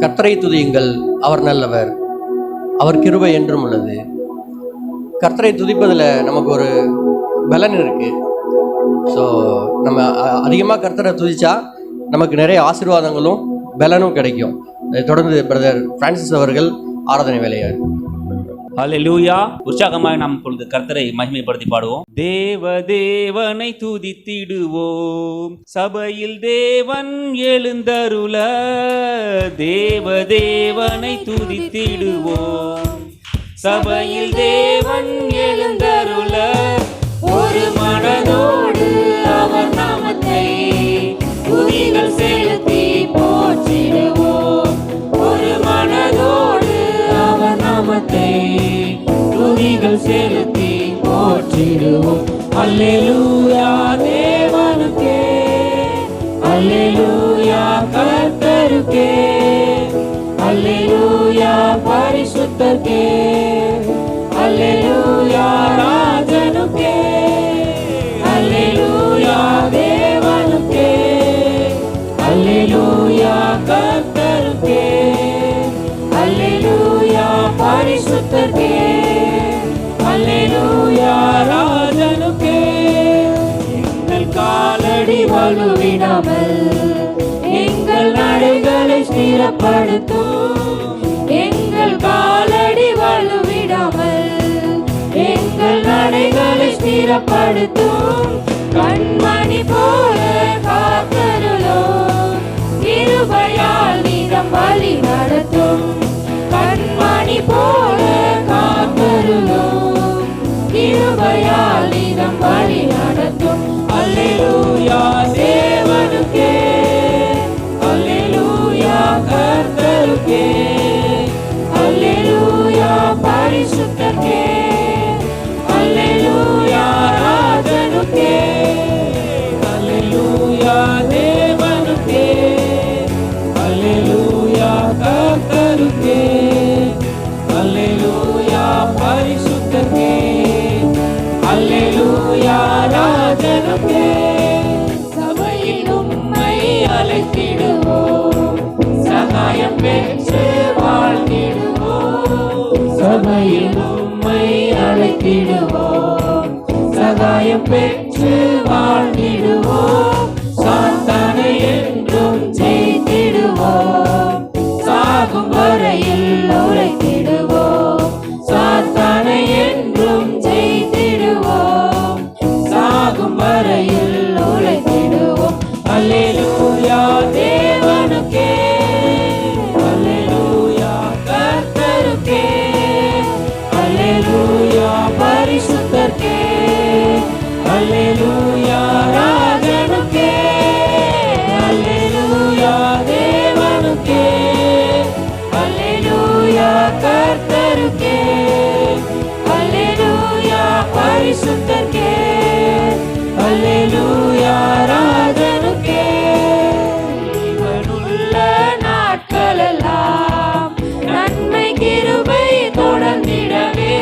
கர்த்தரை துதியுங்கள், அவர் நல்லவர், அவர் கிருபை என்றும் உள்ளது. கர்த்தரை துதிப்பதில் நமக்கு ஒரு பலன் இருக்கு. ஸோ நம்ம அதிகமாக கர்த்தரை துதிச்சா நமக்கு நிறைய ஆசீர்வாதங்களும் பலனும் கிடைக்கும். தொடர்ந்து பிரதர் பிரான்சிஸ் அவர்கள் ஆராதனை வேலையார். ஹல்லேலூயா. உற்சாகமாக நாம் இப்பொழுது கர்த்தரை மகிமைப்படுத்தி பாடுவோம். தேவனை துதித்திடுவோம், சபையில் தேவன் எழுந்தருள. தேவனை துதித்திடுவோம், சபையில் தேவன் எழுந்தருள. ஒரு மனதோடு அவர் நாமத்தை துதிகள் செலுத்தி போற்றிடுவோம். ஒரு மனதோடு அவர் நாமத்தை துதிகள் செலுத்தி போற்றிடுவோம். அல்லேலூயா தேவனுக்கே, அல்லேலூயா கர்த்தருக்கே, அல்லேலூயா பரிசுத்தருக்கே, அல்லேலூயா ராஜனுக்கே, அல்லேலூயா தேவனுக்கே, அல்லேலூயா கர்த்தருக்கே, அல்லேலூயா பரிசுத்தருக்கே, அல்லேலூயா ராஜனுக்கே. எங்கள் காலடி வலுவிடாமல் எங்கள் நடைகளை ஸ்திரப்படுத்தும். எங்கள் காலடி வலுவிடாமல் எங்கள் நடைகளை ஸ்திரப்படுத்தும். கண்மணி போல காத்தருளும், கிருபையால் நிறம் வழி நடத்தும். கண்மணி போல காத்தருளும், கிருபையால் நிறம் வழி நடத்தும். அல்லேலூயா தேவனுக்கே, அல்லேலூயா கர்த்தருக்கே, அல்லேலூயா பரிசுத்தருக்கே, அல்லேலூயா ராஜனுக்கே, அல்லேலூயா தேவனுக்கே, அல்லேலூயா கர்த்தருக்கே, அல்லேலூயா பரிசுத்தருக்கே, அல்லேலூயா ராஜனுக்கே. சபையில் உம்மை அழைத்திடுவோம், சகாயம் பெற்று வாழ்ந்திடுவோம். சபையில் உம்மை அழைத்திடுவோம், சகாயம் பெற்று வாழ்ந்திடுவோம். சாத்தானை என்றும் ஜெயித்திடுவோம், சாகும் வரையில் உரைத்திடுவோம். சாத்தானை என்றும் ஜெயித்திடுவோம், சாகும் வரையில் உரைத்திடுவோம். அல்லேலூயா தேவனுக்கே, அல்லேலூயா கர்த்தருக்கே, அல்லேலூயா பரிசுத்தருக்கே, அல்லேலூயா ராஜனுக்கே, அல்லேலூயா தேவனுக்கே, அல்லேலூயா கர்த்தருக்கே, அல்லேலூயா பரிசுத்தருக்கே, அல்லேலூயா ராஜனுக்கே. ஜீவனுள்ள நாட்களெல்லாம் நன்மை கிருபை தொடர்ந்திடவே.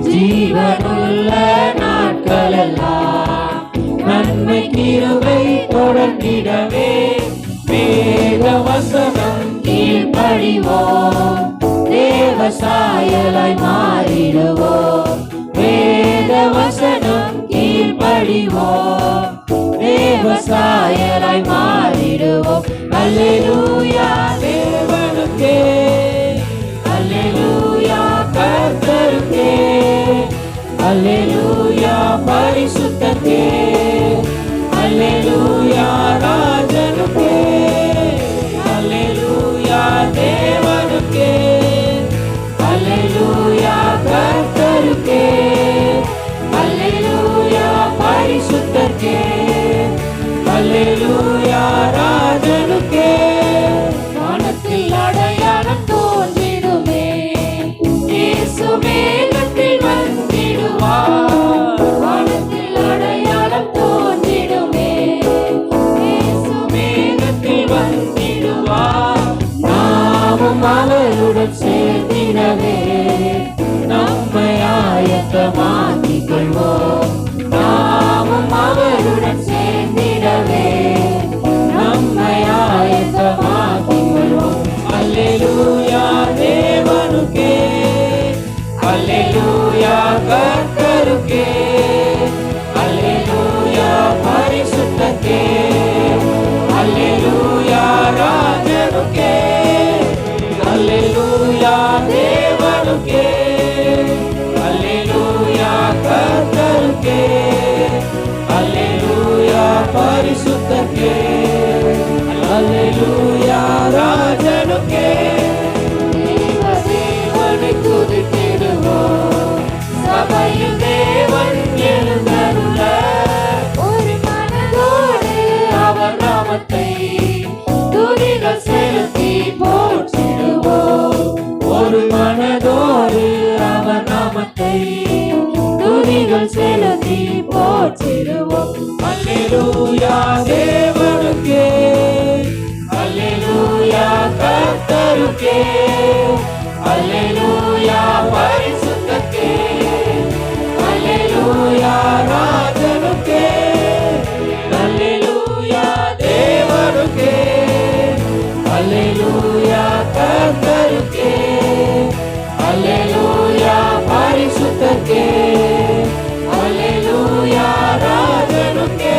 ஜீவனுள்ள நாட்களெல்லாம் நன்மை கிருபை தொடர்ந்திடவே. வேத வசனம் கீழ்ப்படிவோம், தேவ சாயலாய் மாறிடுவோம். வேத வசனம் கீழ்ப்படிவோம், தேவ சாயலாய் மாறிடுவோம். அல்லேலூயா தேவனுக்கே, அல்லேலூயா கர்த்தருக்கே, அல்லேலூயா பரிசுத்தருக்கே, அல்லேலூயா ராஜனுக்கே, அல்லேலூயா தேவனுக்கே, அல்லேலூயா கர்த்தருக்கே, அல்லேலூயா பரிசுத்தருக்கே, அல்லேலூயா ராஜனுக்கே. வானத்தில் அடையாளம் தோன்றிடுமே, இயேசு மேகத்தில் வந்திடுவார். வானத்தில் அடையாளம் அல்லேலூயா கர்த்தருக்கே, அல்லேலூயா பரிசுத்தருக்கே, அல்லேலூயா ராஜனுக்கே, அல்லேலூயா தேவனுக்கே, அல்லேலூயா கர்த்தருக்கே, அல்லேலூயா பரிசுத்தருக்கே, அல்லேலூயா ராஜனுக்கே. தேவனை துதித்திடுவோம், சபையில் தேவன் எழுந்தருள, ஒரு மனதோடு அவர் நாமத்தை துதிகள் செலுத்தி போற்றிடுவோம், ஒரு மனதோடு அவர் நாமத்தை துதிகள் செலுத்தி போற்றிடுவோம். அல்லேலூயா தேவனுக்கே, அல்லேலூயா கர்த்தருக்கே, அல்லேலூயா பரிசுத்தருக்கே, அல்லேலூயா ராஜனுக்கே, அல்லேலூயா தேவனுக்கே, அல்லேலூயா கர்த்தருக்கே, அல்லேலூயா பரிசுத்தருக்கே, அல்லேலூயா ராஜனுக்கே.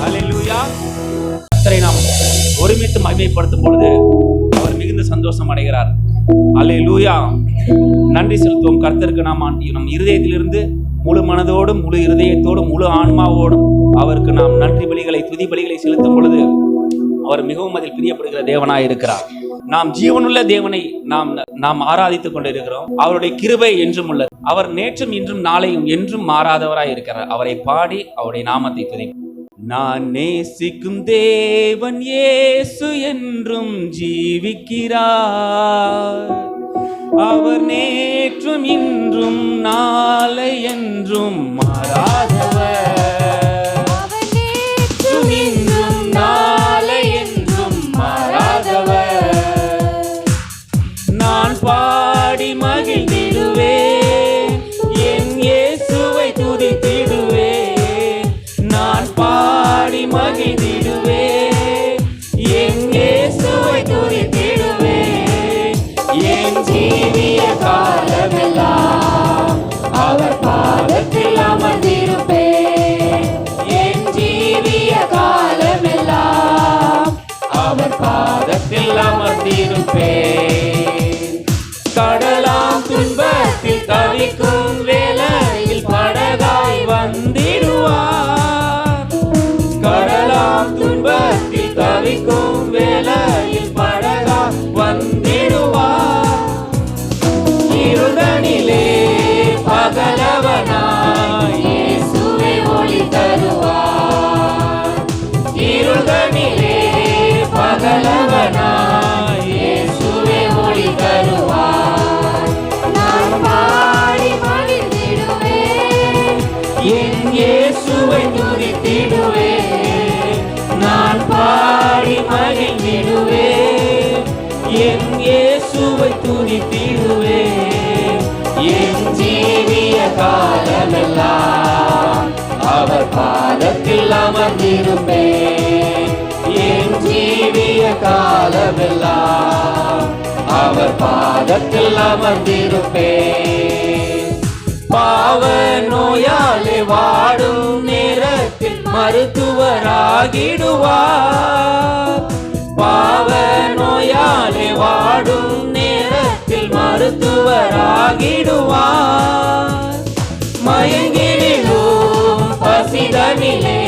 அல்லேலூயா. கர்த்தரை நாம் ஒருமித்து மகிமைப்படுத்தும் பொழுது அவர் மிகுந்த சந்தோஷம் அடைகிறார். அல்லேலூயா. நன்றி செலுத்துவோம் கர்த்தருக்கு. நாம் நம் இருதயத்திலிருந்து முழு மனதோடும் முழு இருதயத்தோடும் முழு ஆன்மாவோடும் அவருக்கு நாம் நன்றி பலிகளை துதி பலிகளை செலுத்தும் பொழுது அவர் மிகவும் அதில் பிரியப்படுகிற தேவனாய் இருக்கிறார். நாம் ஜீவனுள்ள தேவனை நாம் ஆராதித்துக் கொண்டிருக்கிறோம். அவருடைய கிருபை என்றும் உள்ளது. அவர் நேற்றும் இன்றும் நாளையும் என்றும் மாறாதவராய் இருக்கிறார். அவரை பாடி அவருடைய நாமத்தை துதி. நான் நேசிக்கும் தேவன் இயேசு என்றும் ஜீவிக்கிறார். அவர் நேற்றும் இன்றும் நாளை என்றும் மாறாதவர். அவர் நேற்றும் இன்றும் நாளை என்றும் மாறாதவர். நான் பாடி மகிழ்ந்திடுவேன், என் இயேசுவை துதித்திடுவேன். நான் பாடி மகிழ்ந்திடுவேன், என் இயேசுவை துதித்திடுவேன். என் ஜீவிய காலமெல்லாம் அவர் பாதத்தில் அமர்ந்திருப்பேன். என் ஜீவிய காலமெல்லாம் அவர் பாதத்தில் அமர்ந்திருப்பேன். கடலாம் துன்பத்தில் தவிக்கும் வேளையில் படகாய் வந்திடுவார். கடலாம் துன்பத்தில் தவிக்கும் வேளையில் படகாய் வந்திடுவார். இருதனிலே பகலவனாய் இயேசுவே ஒளி தருவார். இருதனிலே பகலவனாய் இயேசுவே ஒளி தருவார். நான் பாடி மகிழ்ந்திடுவேன், என் இயேசுவை துதித்திடுவேன். நான் பாடி மகிழ்ந்திடுவேன், என் இயேசுவை துதித்திடுவேன். என் ஜீவிய காலமெல்லாம் அவர் பாதத்தில் அமர்ந்திருப்பேன். என் ஜீவிய காலமெல்லாம் அவர் பாதத்தில் அமர்ந்திருப்பேன். பாவ நோயாலே வாடும் நேரத்தில் மருத்துவராகிடுவார். பாவ நோயாலே வாடும் நேரத்தில் மருத்துவராகிடுவார். மயங்கிடும் பசிதனிலே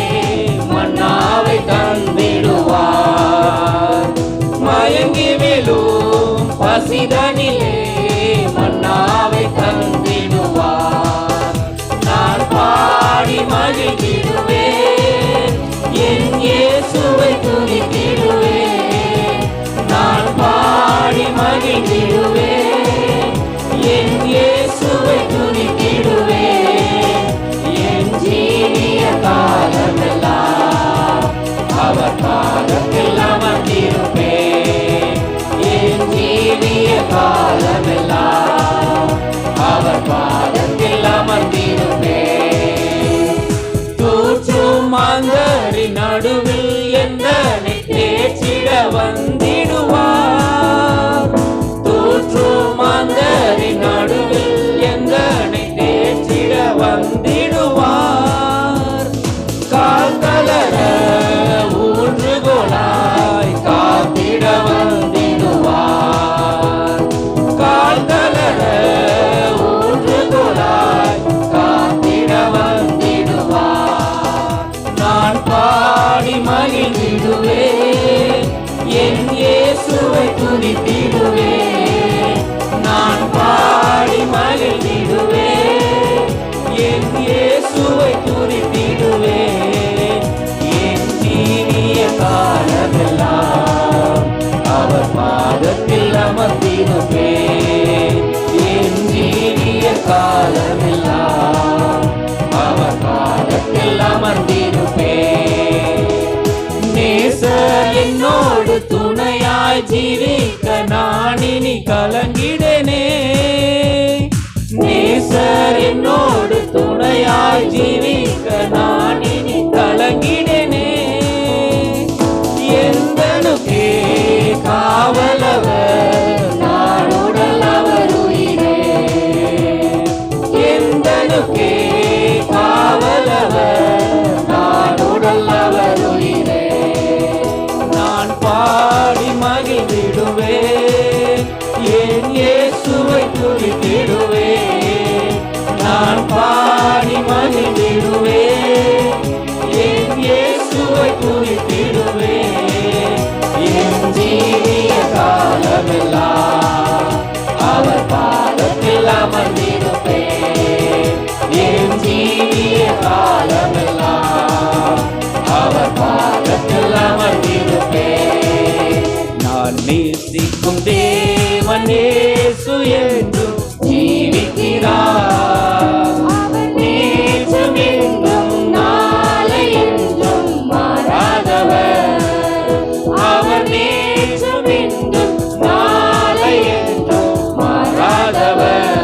மன்னாவை தந்திடுவார். மயங்கி விழும் பசிதனிலே மன்னாவை தந்திடுவார். நான் பாடி மகிழ்ந்திடுவேன், என் இயேசுவை துதித்திடுவேன். நான் பாடி மகிழ்ந்திடுவேன், என் இயேசுவை துதித்திடுவேன். என் ஜீவிய காலமெல்லாம் அவர் பாதத்தில் அமர்ந்திருப்பேன். என் ஜீவிய காலமெல்லாம் அவர் பாதத்தில் அமர்ந்திருப்பேன். தூற்றும் மாந்தரின் நடுவில் என்னை தேற்றிட வந்திடுவார். தூற்றும் மாந்தரின் இயேசுவை துதித்திடுவேன், நான் பாடி மகிழ்ந்திடுவேன். என் இயேசுவை துதித்திடுவேன், என் ஜீவிய காலமெல்லாம் அவர் பாதத்தில் அமர்ந்திருப்பேன். என் ஜீவிய காலமெல்லாம் அவர் பாதத்தில் அமர்ந்திருப்பேன். நேசர் என்னோடு துணையாய் ஜீவிக்க நான் இனி கலங்கிடனே. நேசர் என்னோடு துணையாய் ஜீவிக்க நான் இனி கலங்கிடனே. எந்தனுக்கே காவலவர் நாடுடல் அவர் உயிரே. எந்தனுக்கே காவலவர் நாடுடல் அவர் உயிரே. நான் பாடி மகிழ்ந்திடுவேன், என் இயேசுவை துதித்திடுவேன். நான் பாடி மகிழ்ந்திடுவேன், என் இயேசுவை துதித்திடுவேன். என் ஜீவிய காலமெல்லாம் அவர் பாதத்தில் அமர்ந்திருப்பேன். என் ஜீவிய காலமெல்லாம் அவர் பாதத்தில் அமர்ந்திருப்பேன். நான் நேசிக்கும் தேவன் இயேசு என்றும் ஜீவிக்கிறார். நேற்றும் என்றும் நாளை என்றும் மாறாதவர். அவர் நேற்றும் என்றும் நாளை என்றும் மாறாதவர்.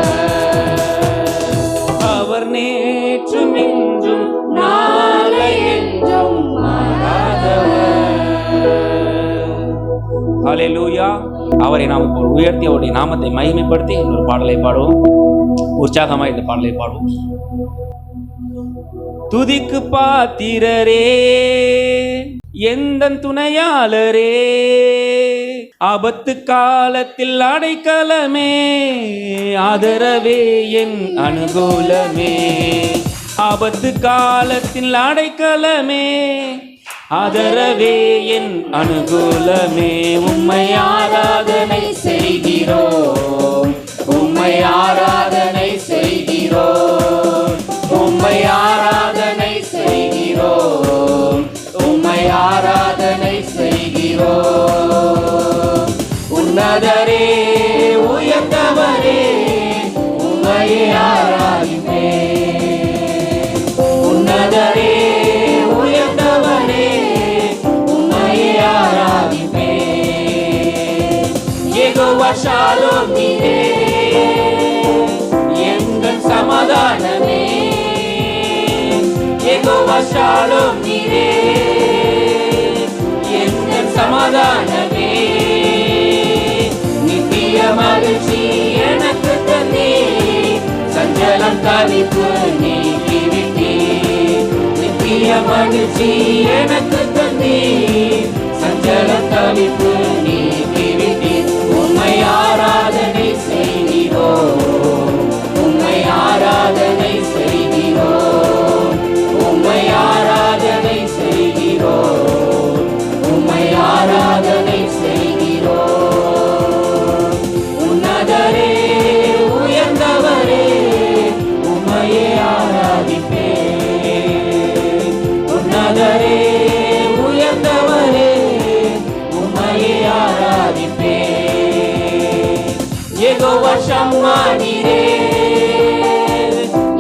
அவர் நேற்றும் என்றும் நாளை என்றும் மாறாதவர். ஹல்லேலூயா. அவரை நாம் இப்போ உயர்த்தி அவருடைய நாமத்தை மகிமைப்படுத்தி இன்னொரு பாடலை பாடுவோம். உற்சாகமாக இந்த பாடலை பாடுவோம். துதிக்கு பாத்திரரே எந்தன் துணையாளரே, ஆபத்து காலத்தில் அடைக்கலமே, ஆதரவே என் அனுகூலமே. ஆபத்து காலத்தில் அடைக்கலமே, ஆதரவே என் அனுகூலமே. உம்மை ஆராதனை செய்கிறோம், உம்மை ஆராதனை செய்கிறோம், உம்மை ஆராதனை செய்கிறோம், உம்மை ஆராதனை செய்கிறோம். உன்னதரே உயர்ந்தவரே உம்மையே ஆராதிப்பேன். உன்னதரே உயர்ந்தவரே உம்மையே ஆராதிப்பேன். யெகோவா ஷாலோம் நீரே எங்கள் சமாதானமே. யெகோவா ஷாலோம் நீரே எங்கள் சமாதானமே. நித்திய மகிழ்ச்சி எனக்கு தந்தே, சஞ்சலம் தவிப்பு நீக்கிவிட்டே. நித்திய மகிழ்ச்சி எனக்கு தந்தே, சஞ்சலம் தவிப்பு நீக்கிவிட்டே. உம்மை ஆராதனை செய்கிறோம், உம்மை ஆராதனை செய்கிறோம், உம்மை ஆராதனை செய்கிறோம், உம்மை ஆராதனை செய்கிறோம். உன்னதரே உயர்ந்தவரே உம்மையே ஆராதிப்பேன். உன்னதரே உயர்ந்தவரே உம்மையே ஆராதிப்பேன். யெகோவா ஷம்மா நீரே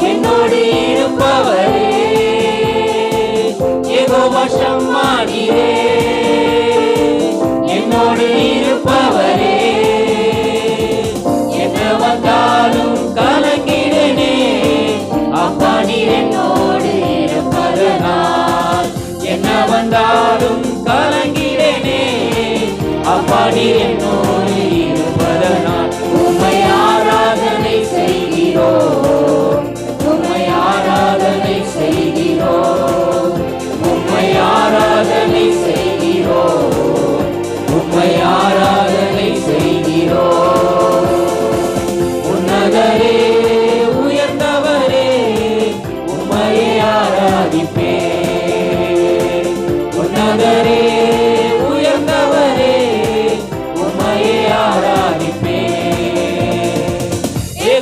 என்னோடு இருப்பவரே. யெகோவா ஷம்மா நீரே என்னோடு இருப்பவரே. என்ன வந்தாலும் கலங்கிடனே, அப்பா நீர் என்னோடு இருப்பதனால். என்ன வந்தாலும் கலங்கிடனே, அப்பா நீர் என்னோடு இருப்பதனால். உம்மை ஆராதனை செய்கிறோம், உம்மை ஆராதனை செய்கிறோம், உம்மை ஆராதனை செய்கிறோம், உம்மை ஆராதனை செய்கிறோம். உன்னதரே உயர்ந்தவரே உம்மையே ஆராதிப்பேன். உன்னதரே உயர்ந்தவரே உம்மை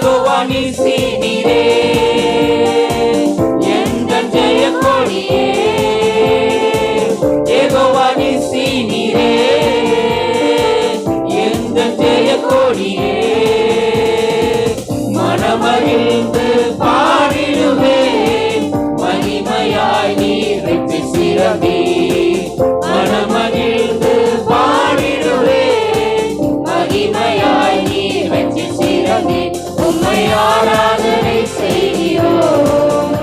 யெகோவா நீசி நீரே எங்கள் ஜெய கொடியே. யெகோவா நீசி நீரே எங்கள் ஜெய கொடியே. மனமகிழ்ந்து பாடிடுவேன் மகிமையாய் நீர் வெற்றி சிறந்தே. மனமகிழ்ந்து பாடிடுவேன் மகிமையாய் நீர் வெற்றி சிறந்தே. உம்மை ஆராதனை செய்கிறோம்,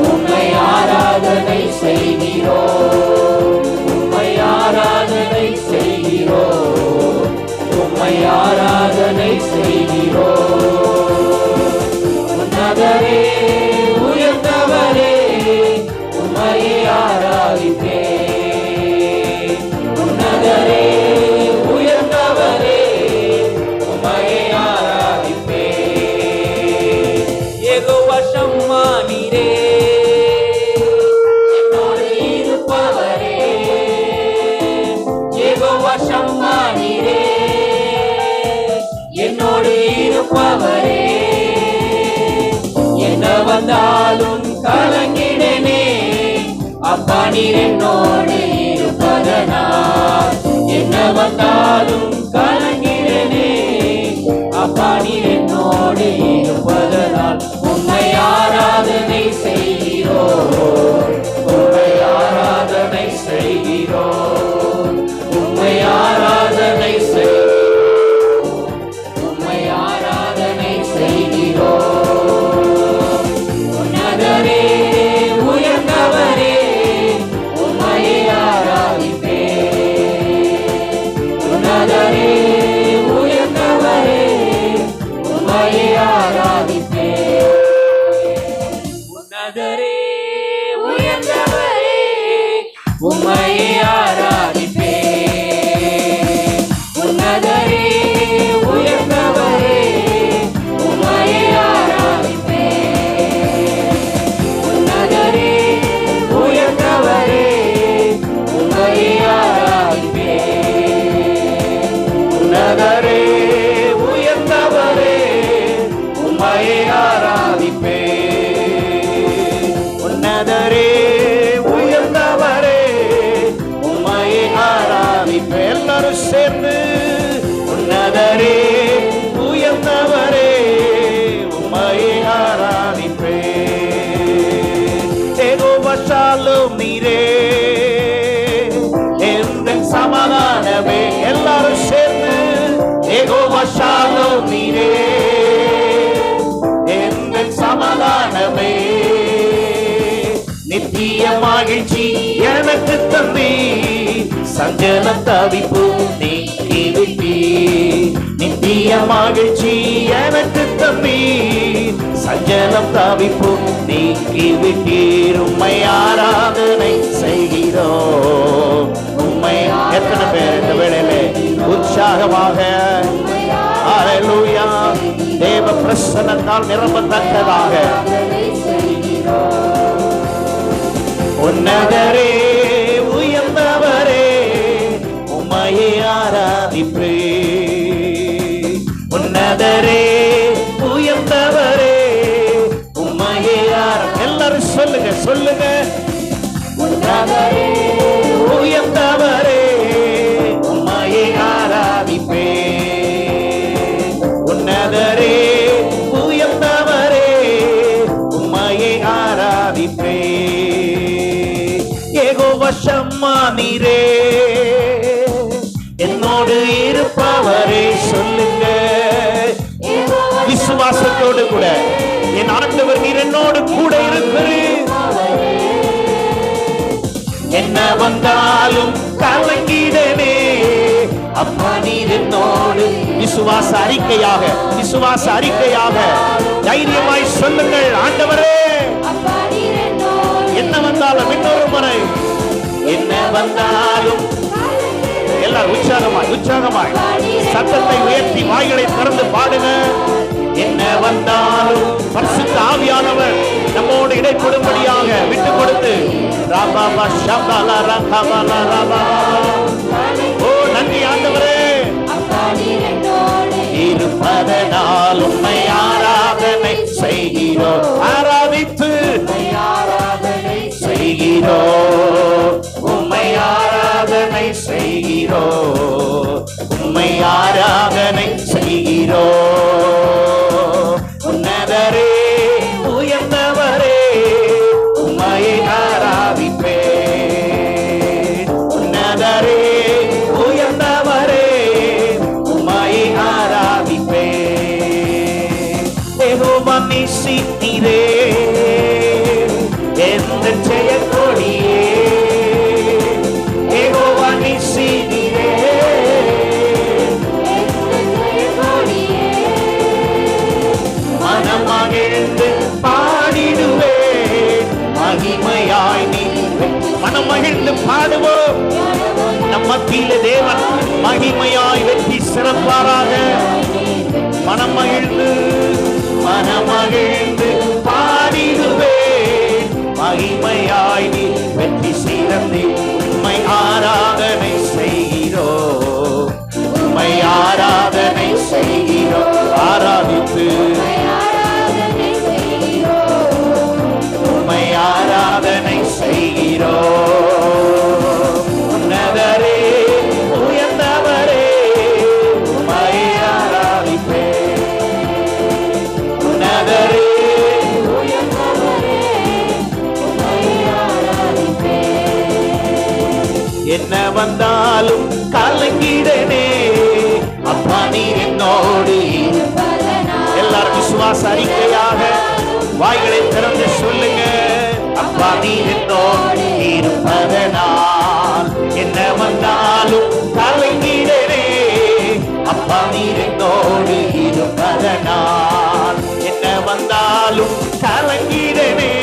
உம்மை ஆராதனை செய்கிறோம், உம்மை ஆராதனை செய்கிறோம், உம்மை ஆராதனை செய்கிறோம். உன்னதரே உயர்ந்தவரே உம்மையே ஆராதிப்பேன். உன்னதரே உயர்ந்தவரே உம்மையே ஆராதிப்பேன். யெகோவா ஷம்மா நீரே என்னோடு இருப்பவரே. யெகோவா ஷம்மா நீரே என்னோடு இருப்பவரே. என்ன வந்தாலும் கலங்கிடனே அப்பா நீர் என்னோடு இருப்பதனால். என்ன வந்தாலும் கலங்கிடனே அப்பா நீர் என்னோடு இருப்பதனால். உம்மை ஆராதனை செய்கிறோம், உம்மை ஆராதனை செய்கிறோம், உம்மை ஆராதனை செய்கிறோம், உம்மை ஆராதனை செய்கிறோம். உன்னதரே உயர்ந்தவரே உம்மையே ஆராதிப்பேன். உன்னதரே உயர்ந்தவரே உம்மையே ஆராதிப்பேன். உன்னதரே உயர்ந்தவரே உம்மையே ஆராதிப்பேன். உன்னதரே உயர்ந்தவரே உம்மையே ஆராதிப்பேன். உன்னதரே உயர்ந்தவரே உம்மையே ஆராதிப்பேன். உன்னதரே உயர்ந்தவரே உம்மையே ஆராதிப்பேன். உன்னதரே உயர்ந்தவரே உம்மையே ஆராதிப்பேன். எல்லாரும் சேர்ந்து உன்னதரே உயர்ந்தவரே உம்மையே ஆராதிப்பேன். யெகோவா ஷாலோம் நீரே எங்கள் சமாதானமே. எல்லாரும் சேர்ந்து யெகோவா ஷாலோம் நீரே எங்கள் சமாதானமே. நித்திய மகிழ்ச்சி எனக்கு தம்பி சஞ்சலம் தவிப்பு நீக்கி விட்டி. நித்திய மகிழ்ச்சி எனக்கு தம்பி சஞ்சலம் தவிப்பு நீக்கி விட்டீர். உம்மை ஆராதனை செய்கிறோம். உம்மை எத்தனை பேர் இந்த வேளையிலே உற்சாகமாக ஹல்லேலூயா தேவ பிரசன்னத்தால் நிரம்பத்தக்கதாக உன்னதரே உயர்ந்தவரே உம்மையே ஆராதிப்பேன். உன்னதரே உயர்ந்தவரே உம்மையே எல்லாரும் சொல்லுங்க சொல்லுங்க. உன்னதரே உயர்ந்தவரே உம்மையே ஆராதிப்பேன். உன்னதரே உயர்ந்தவரே உம்மையே ஆராதிப்பேன். யெகோவா ஷம்மா நீரே என்னோடு இருப்பவரே. சொல்லுங்க விசுவாசத்தோடு கூட என் ஆண்டவர் நீர் என்னோடு கூட இருக்கிறீர். என்ன வந்தாலும் கலங்கிடனே அப்பா நீர் என்னோடு. விசுவாச அறிக்கையாக விசுவாச அறிக்கையாக தைரியமாய் சொல்லுங்கள். ஆண்டவரே என்ன வந்தாலும் இன்னொரு முறை என்ன வந்தாலும் எல்லாரும் உற்சாகமாய் உற்சாகமாய் சத்தத்தை உயர்த்தி வாய்களை திறந்து பாடுங்க. என்ன வந்தாலும் பரிசுத்த ஆவியானவர் நம்மோடு இடைப்படும்படியாக விட்டு கொடுத்து ராபாபா ஷபாலா ரகாபாலா ராபா. ஓ நன்றி ஆண்டவரே. இருப்பதனால் உம்மை ஆராதனை செய்கிறோம். ஆராதித்து செய்கிறோம். உம்மை ஆராதனை செய்கிறோம். உம்மை ஆராதனை செய்கிறோம். உன்னதரே உயர்ந்தவரே உம்மை ஆராதிப்பேன். உன்னதரே உயர்ந்தவரே உம்மை ஆராதிப்பேன். யெகோவா நீரே எந்த ஜெயக்கொடியே. யெகோவா நீரே மனமகிழ்ந்து பாடிடுவேன். மகிமையாய் நீ மனமகிழ்ந்து பாடுவோம். நம் மத்தியிலே தேவன் மகிமையாய் வெற்றி சிறப்பாராக. மனமகிழ்ந்து பாடிடுவேன். மகிமையாய் நீ வெற்றி சிறந்தே. உம்மை ஆராதனை செய்கிறோம். உம்மை ஆராதனை செய்கிறோம். ஆராதித்து உம்மை ஆராதனை செய்கிறோம். உன்னதரே உயர்ந்தவரே உம்மை ஆராதிப்பேன். உன்னதரே என்ன வந்தாலும் கலங்கிடனே. அப்பா நீர் என்னோடு. எல்லாரும் விசுவாச அறிக்கையாக வாய்களை திறந்து சொல்லுங்க. அப்பா நீர் என்னோடு இருப்பதனால் என்ன வந்தாலும் கலங்கிடனே. அப்பா நீர் என்னோடு இருப்பதனால் என்ன வந்தாலும் கலங்கிடனே.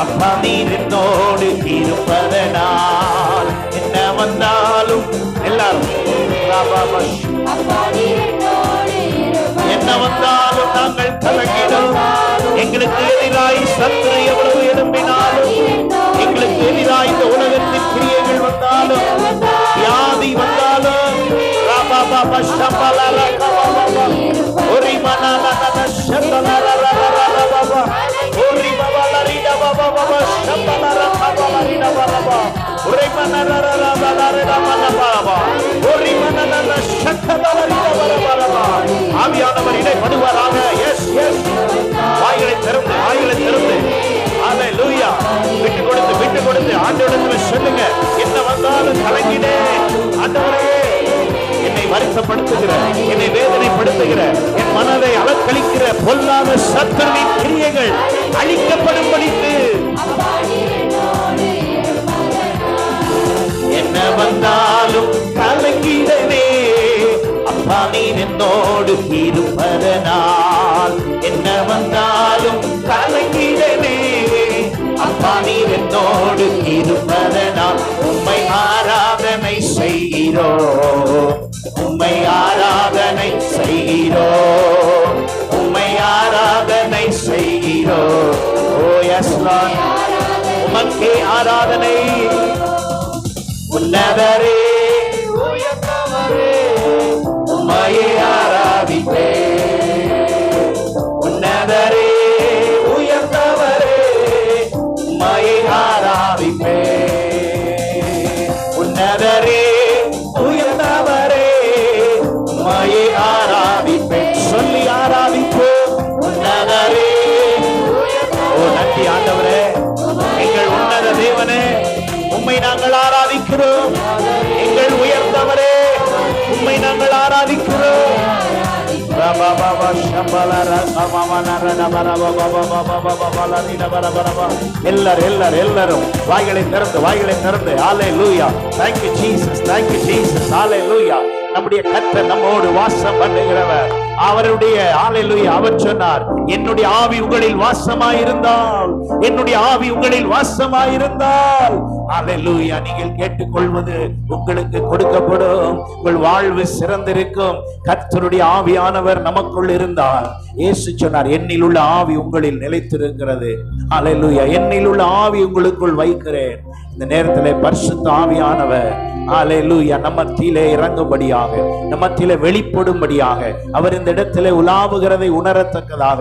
அப்பா நீர் என்னோடு இருப்பதனால் என்ன வந்தாலும் எல்லாரும் என்ன வந்தாலும் நாங்கள் கலங்கிடும். எங்களுக்கு எதிராய் சத்துரு எவ்வளவு எழும்பினாலும், எங்களுக்கு எதிராய் இந்த உலகத்தின் கிரியைகள் வந்தாலும், வியாதி வந்தாலும், ஆவியானவர் இடைப்படுவாராக. வாய்களை திறந்து அல்லேலூயா. விட்டு கொடுத்து ஆண்டவரிடத்தில் சொல்லுங்க. என்ன வந்தாலும் கலங்கினே. ஆண்டவரே என்னை வருத்தப்படுத்துகிற, என்னை வேதனைப்படுத்துகிற, என் மனதை அலக்களிக்கிற பொல்லாத சத்துருவின் கிரியைகள் அழிக்கப்படும்படிக்கு என்ன வந்தாலும் கலங்கிடவே. அப்பா நீர் என்னோடு இருப்பதனால் என்ன வந்தாலும் கலங்கிடவே. அப்பா நீர் என்னோடு இருப்பதனால் உம்மை ஆராதனை செய்கிறோம். உம்மை ஆராதனை செய்கிறோம். உம்மை ஆராதனை செய்கிறோம். ஓ எஸ் லார்ட், உமக்கே ஆராதனை. உன்னதரே உயர்ந்தவரே உம்மையே ஆராதிப்பேன். உன்னதரே உயர்ந்தவரே உம்மையே ஆராதிப்பேன். உன்னதரே உயர்ந்தவரே உம்மையே ஆராதிப்பேன். சொல்லி ஆராதிப்போம். உன்னதரே. ஓ நன்றி ஆண்டவரே, எங்கள் உன்னத தேவனே, உம்மை நாங்கள் ஆராதிக்கிறோம். எங்கள் உயர்ந்தவரே, உம்மை நாங்கள் ஆராதிக்கிறோம். எல்லாரும் வாய்களை திறந்து ஹல்லேலூயா. Thank you Jesus, thank you Jesus, ஹல்லேலூயா. நம்முடைய கர்த்தர் நம்மோடு வாசம் பண்ணுகிறவர். அவருடைய ஹல்லேலூயா. அவர் சொன்னார், என்னுடைய ஆவி உங்களில் வாசமாயிருந்தால், என்னுடைய ஆவி உங்களில் வாசமாயிருந்தால் ஹல்லேலூயா, நீங்கள் கேட்டுக்கொள்வது உங்களுக்கு கொடுக்கப்படும். உங்கள் வாழ்வு சிறந்திருக்கும். கர்த்தருடைய ஆவியானவர் நமக்குள் இருந்தால், இயேசு சொன்னார், என்னில் உள்ள ஆவி உங்களில் நிலைத்திருக்கிறது. ஹல்லேலூயா. என்னில் உள்ள ஆவி உங்களுக்குள் வைக்கிறேன். இந்த நேரத்திலே பரிசுத்த ஆவியானவர் ஹல்லேலூயா நம்ம மத்தியிலே இறங்கும்படியாக நம்ம மத்தியிலே வெளிப்படும்படியாக அவர் இந்த இடத்திலே உலாவுகிறதை உணரத்தக்கதாக.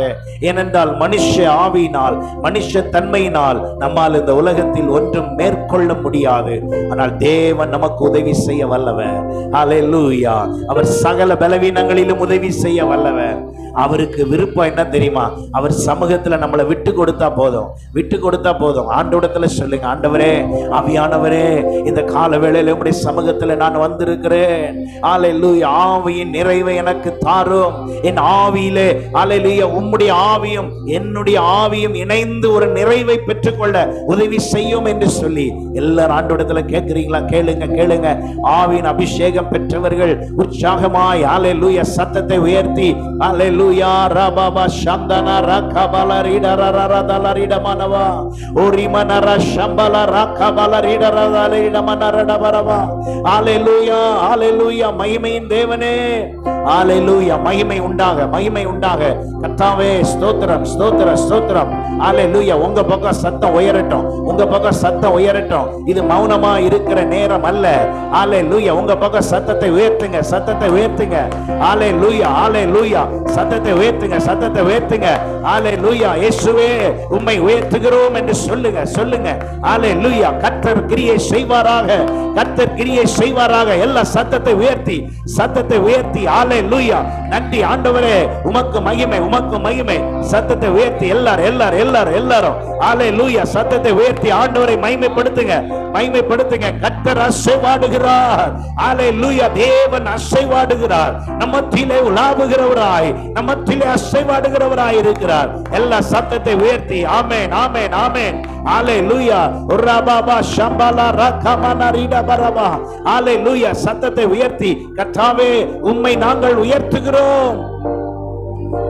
ஏனென்றால் மனுஷ ஆவியினால் மனுஷ தன்மையினால் நம்மால் இந்த உலகத்தில் ஒன்றும் மேற்கொள்ள முடியாது. ஆனால் தேவன் நமக்கு உதவி செய்ய வல்லவர். ஹல்லேலூயா. அவர் சகல பலவீனங்களிலும் உதவி செய்ய வல்லவர். அவருக்கு விருப்பம் என்ன தெரியுமா? அவர் சமூகத்துல நம்மளை விட்டு கொடுத்தா போதும், விட்டு கொடுத்தா போதும். ஆண்டவரிடத்துல சொல்லுங்க, ஆண்டவரே, ஆவியானவரே, இந்த கால வேளையில உம்முடைய சமூகத்துல நான் வந்திருக்கிறேன். ஹல்லேலூயா. ஆவியின் நிறைவை எனக்கு தாரும். என் ஆவியிலே ஹல்லேலூயா உம்முடைய ஆவியும் என்னுடைய ஆவியும் இணைந்து ஒரு நிறைவை பெற்றுக்கொள்ள உதவி செய்யும் என்று சொல்லி எல்லாரும் ஆண்டவரிடத்துல கேட்கிறீங்களா? கேளுங்க, கேளுங்க. ஆவியின் அபிஷேகம் பெற்றவர்கள் உற்சாகமாய் ஹல்லேலூயா சத்தத்தை உயர்த்தி ஹல்லேலூயா ரபாபா சந்தன ரகபல ரிடரரதலரிட மனவா ஓரிமனர சம்பல ரகபல ரிடரதலரிட மனரடபரவா. ஹல்லேலூயா, ஹல்லேலூயா. மகிமையின் தேவனே, ஹல்லேலூயா. மகிமை உண்டாக, மகிமை உண்டாக. கர்த்தாவே ஸ்தோத்திரம், ஸ்தோத்திரம், ஸ்தோத்திரம். ஹல்லேலூயா. உங்க பக்கம் சத்தம் உயரட்டும், உங்க பக்கம் சத்தம் உயரட்டும். இது மௌனமா இருக்கிற நேரம் அல்ல. ஹல்லேலூயா. உங்க பக்கம் சத்தத்தை உயர்த்துங்க, சத்தத்தை உயர்த்துங்க. ஹல்லேலூயா, ஹல்லேலூயா. சத்தத்தை உயர்த்துங்க, சத்தத்தை உயர்த்துங்க. ஹல்லேலூயா. இயேசுவே உம்மை உயர்த்துகிறோம் என்று சொல்லுங்க, சொல்லுங்க. ஹல்லேலூயா. கர்த்தர் கிரியை செய்வாராக, கர்த்தர் கிரியை செய்வாராக. எல்லா சத்தத்தை உயர்த்தி, சத்தத்தை உயர்த்தி. ஹல்லேலூயா. நன்றி ஆண்டவரே, உமக்கு மகிமை, உமக்கு மகிமை. சத்தத்தை உயர்த்தி எல்லாரும் எல்லாரும் எல்லாரும் எல்லாரும் ஹல்லேலூயா சத்தத்தை உயர்த்தி ஆண்டவரை மகிமைப்படுத்துங்க, மகிமைப்படுத்துங்க. கர்த்தர் அசைவாடுகிறார். ஹல்லேலூயா. தேவன் அசைவாடுகிறார். நம்ம மத்தியிலே உலாவுகிறவராய், நம்ம மத்தியிலே அசைவாடுகிறவராய் இருக்கிறார். எல்லா சத்தத்தை உயர்த்தி ஆமென், ஆமென், ஆமென். ஹல்லேலூயா. ரபாபா ஷம்பலா ரகமன ரிடபரபா. ஹல்லேலூயா. சத்தத்தை உயர்த்தி கர்த்தாவே உம்மை நாங்கள் உயர்த்துகிறோம்.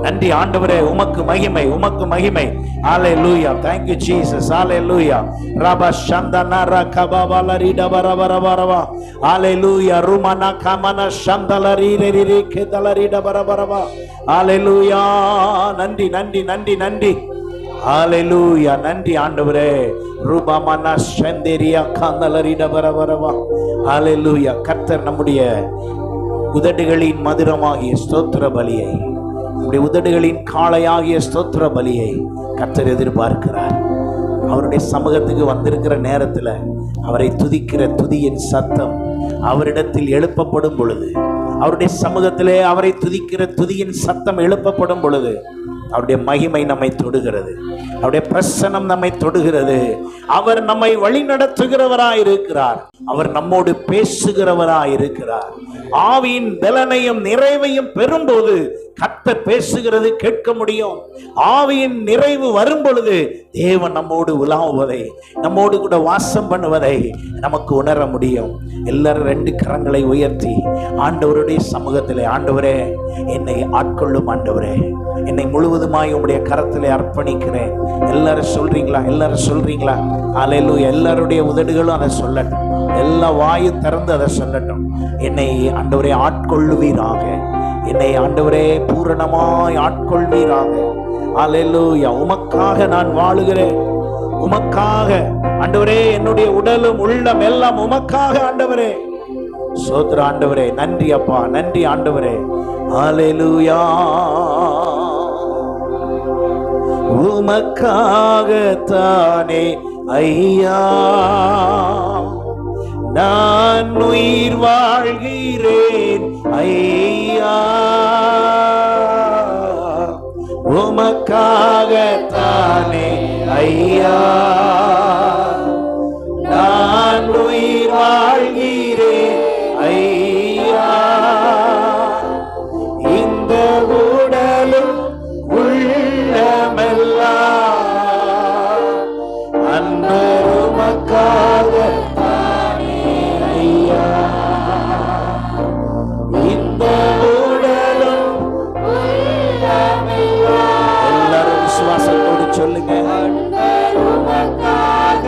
நன்றி ஆண்டவரே, உமக்கு மகிமை, உமக்கு மகிமை. ஹல்லேலூயா. Thank you Jesus. ஹல்லேலூயா. ரபா சந்தன ரகபல ரிடபரபரபா. ஹல்லேலூயா. ருமன கமன சந்தலரி ரிரி கேதலரி டபரபரபா. ஹல்லேலூயா. நன்றி, நன்றி, நன்றி, நன்றி. ஹல்லேலூயா. நன்றி ஆண்டவரே. ரூபமன சந்தேரியா கந்தலரி டபரபரபா. ஹல்லேலூயா. கர்த்தர் நம்முடைய உதடுகளின் மதுரமாகிய ஸ்தோத்திர பலியை, நம்முடைய உதடுகளின் காளையாகிய ஸ்தோத்திர பலியை கர்த்தர் எதிர்பார்க்கிறார். அவருடைய சமூகத்துக்கு வந்திருக்கிற நேரத்தில் அவரை துதிக்கிற துதியின் சத்தம் அவரிடத்தில் எழுப்பப்படும் பொழுது, அவருடைய சமூகத்திலே அவரை துதிக்கிற துதியின் சத்தம் எழுப்பப்படும் பொழுது அவருடைய மகிமை நம்மை தொடுகிறது, அவருடைய பிரசன்னம் நம்மை தொடுகிறது. அவர் நம்மை வழி நடத்துகிறவராய் இருக்கிறார், அவர் நம்மோடு பேசுகிறவராய் இருக்கிறார். ஆவியின் பலனையும் நிறைவையும் பெறும்போது கர்த்தர் பேசுகிறது கேட்க முடியும். ஆவியின் நிறைவு வரும் பொழுது தேவன் நம்மோடு உலாவுவதை, நம்மோடு கூட வாசம் பண்ணுவதை நமக்கு உணர முடியும். எல்லாரும் ரெண்டு கரங்களை உயர்த்தி ஆண்டவருடைய சமூகத்திலே, ஆண்டவரே என்னை ஆட்கொள்ளும், ஆண்டவரே என்னை முழுவதுமாய் உம்முடைய கரத்திலே அர்ப்பணிக்கிறேன். எல்லாரும் சொல்றீங்களா? எல்லாரும் சொல்றீங்களா? ஹல்லேலூயா. எல்லாருடைய உதடுகளும் அதை சொல்லட்டும், எல்லா வாயும் திறந்து அதை சொல்லட்டும். என்னை ஆண்டவரே ஆட்கொள்ளுவீராக, என்னை ஆண்டவரே பூரணமாய் ஆட்கொள்வீராக. ஹல்லேலூயா. உமக்காக நான் வாழுகிறேன், உமக்காக ஆண்டவரே. என்னுடைய உடலும் உள்ளம் எல்லாம் உமக்காக ஆண்டவரே. சோத்ர ஆண்டவரே. நன்றி அப்பா, நன்றி ஆண்டவரே. ஹல்லேலூயா. உமக்காகத்தானே ஐயா நான் உயிர் வாழ்கிறேன் ஐயா, உமக்காகத்தானே ஐயா நான் உயிர் வாழ்கிறேன் ஐயா. இந்த உடலும் உள்ளமெல்லாம் அன்பர் உமக்காகத்தானே ஐயா. இந்த உடலும் உள்ளமெல்லாம் எல்லாரும் விசுவாசத்தோடு சொல்லுங்க. அன்பர் உமக்காக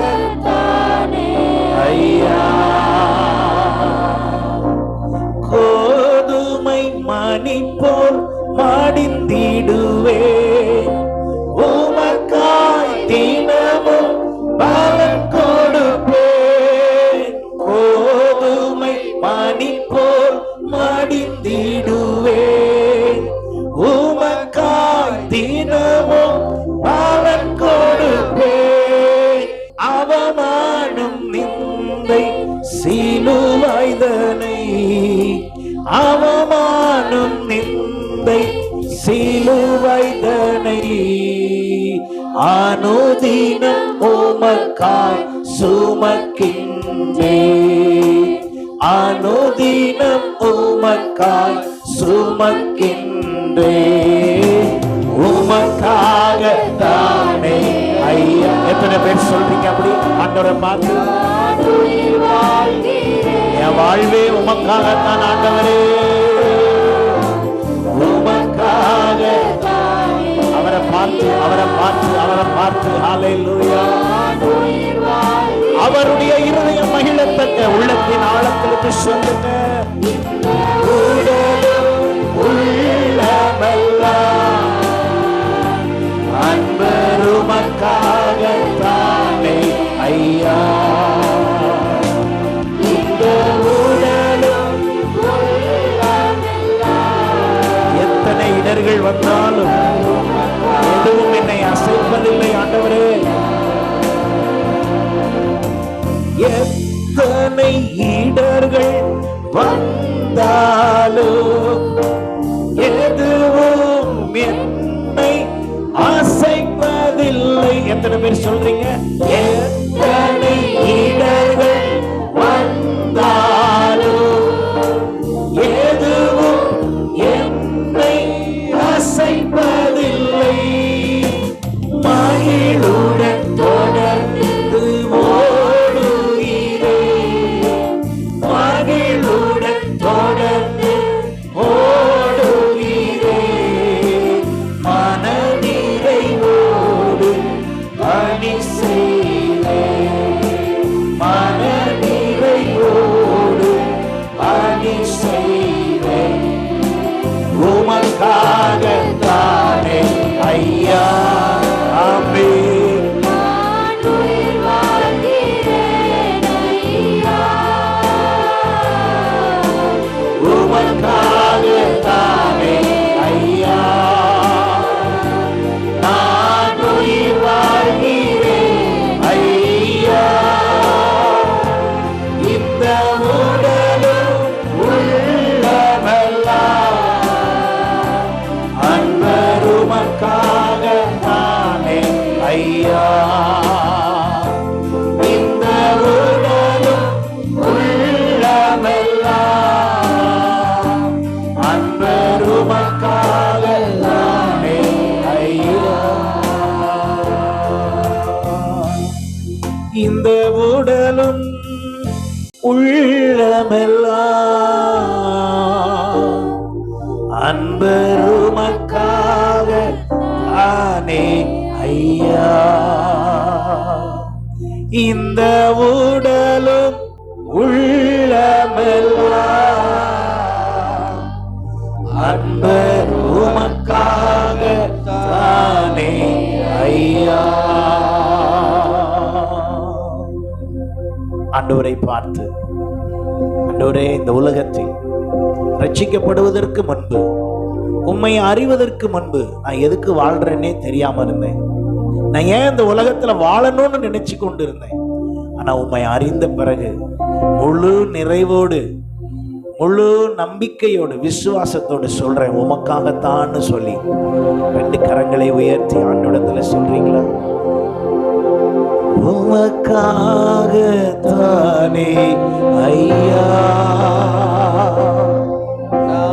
நித்தமும் பலன் கொடுப்பேன். அவமானம் நிந்தை சிலுவைதனை, அவமானம் நிந்தை சிலுவைதனை அனுதினம் உமக்காய் சுமக்கின்றே, அனுதினம் உமக்காய் சுமக்கின்றே. உமக்காக தானே ஐயா. எத்தனை பேர் சொல்றீங்க அப்படி? ஆண்டவரை பார்த்து, என் வாழ்வே உமக்காகத்தான் ஆண்டவரே, உமக்காக. அவரை பார்த்து அவரை பார்த்து அவரை பார்த்து ஹல்லேலூயா. அவருடைய இருதயம் மகிழத்தக்க உள்ளத்தின் ஆழத்திற்கு சொல்லுங்க. அன்பருமக்காக தானே ஐயா. இந்த உடலும் எத்தனை இடர்கள் வந்தாலும் எதுவும் என்னை அசைப்பதில்லை ஆண்டவரே. எத்தனை இடர்கள் வந்தாலும் எதுவும் என்னை அசைப்பதில்லை. எத்தனை பேர் சொல்றீங்க? எத்தனை இடர்கள் வந்தாலும் எதுவும் என்னை அசைப்பதில்லை. மகிழுடன் தொடர்ந்து ஓடுகிறே, மகிழுடன் தொடர்ந்து ஓடுகிறே. மனநிறைவோடு பணி செய்வே, மனநிறைவோடு பணி செய்வே. உமக்காக தானே ஐயா. ஆமென். உமக்காக தானே ஐயா. நான் உயிர் வாழ்கிறேன் ஐயா. இந்த உடலும் உள்ளமெல்லாம் அன்பருமக்காக தானே ஐயா. இந்த உடலும் உள்ளமெல்லாம் அன்பருமக்காக தானே ஐயா. இந்த உடலும் உள்ளமெல்லாம் அன்பருமக்காக தானே ஐயா. இந்த உடலும் உள்ளமெல்லாம் அன்பருமக்காக தானே ஐயா. ஆண்டவரை பார்த்து, ஆண்டவரே, இந்த உலகத்தில் ரட்சிக்கப்படுவதற்கு முன்பு, உம்மை அறிவதற்கு முன்பு நான் எதுக்கு வாழ்றேன்னே தெரியாம இருந்தேன். நான் ஏன் இந்த உலகத்துல வாழணும்னு நினைச்சு கொண்டு இருந்தேன். ஆனா உம்மை அறிந்த பிறகு முழு நிறைவோடு, முழு நம்பிக்கையோடு, விசுவாசத்தோடு சொல்றேன், உமக்காகத்தான்னு சொல்லி 2 கரங்களை உயர்த்தி ஆண்டவரிடத்துல சொல்றீங்களா? உமக்காகத்தானே ஐயா.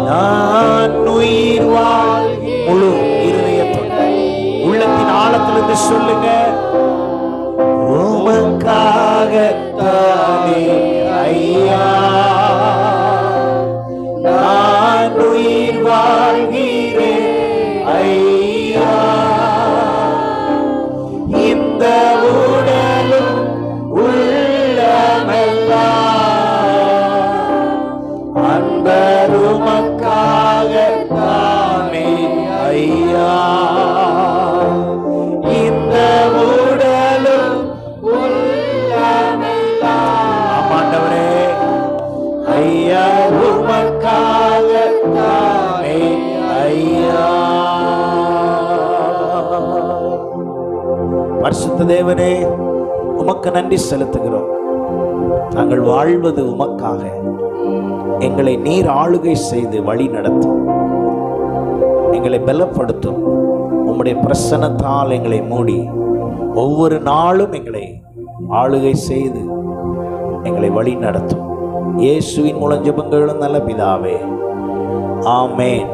நான் உயிர் வாழ். முழு இருதயத்தோடு உள்ளத்தின் ஆழத்திலிருந்து சொல்லுங்க. உமக்காகத்தானே ஐயா. நான் உயிர் வாழ்கிறேன் ஐயா. இந்த உடலும் உள்ளமெல்லாம் அன்பருமக்காக தானே ஐயா. இந்த உடலும் உள்ளமெல்லாம். ஆமாண்டவரே, பரிசுத்த தேவனே, உமக்கு நன்றி செலுத்துகிறோம். நாங்கள் வாழ்வது உமக்காக. எங்களை நீர் ஆளுகை செய்து வழி நடத்தும், எங்களை பலப்படுத்தும். உம்முடைய பிரசன்னத்தால் எங்களை மூடி ஒவ்வொரு நாளும் எங்களை ஆளுகை செய்து எங்களை வழி நடத்தும். இயேசுவின் மூலம் ஜெபங்களும் நல்ல பிதாவே, ஆமென்.